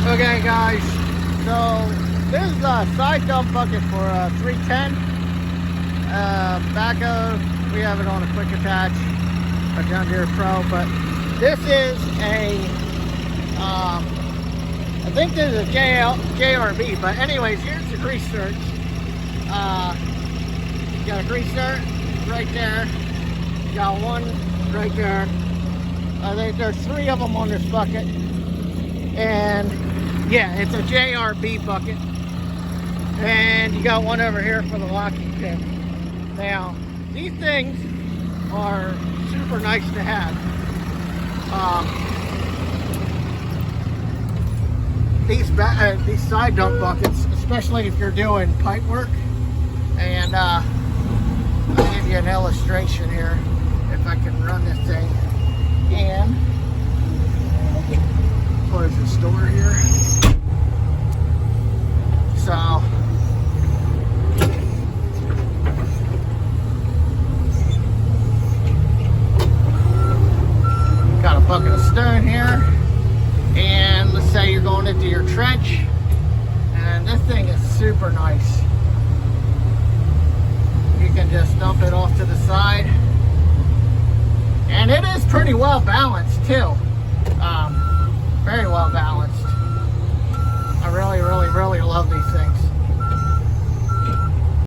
Okay guys, so this is a side dump bucket for a 310 backhoe. We have it on a quick attach, a John Deere Pro, but this is a, I think this is a JRB, but anyways, here's the grease certs. You got a grease cert right there, you got one right there. There's three of them on this bucket, and yeah, it's a JRB bucket, and you got one over here for the locking pin. Now, these things are super nice to have. These side dump buckets, especially if you're doing pipe work, and I'll give you an illustration here if I can run this thing. And close the store here. So got a bucket of stone here, and let's say you're going into your trench, and this thing is super nice. You can just dump it off to the side. And it is pretty well balanced too. Very well balanced. I really love these things.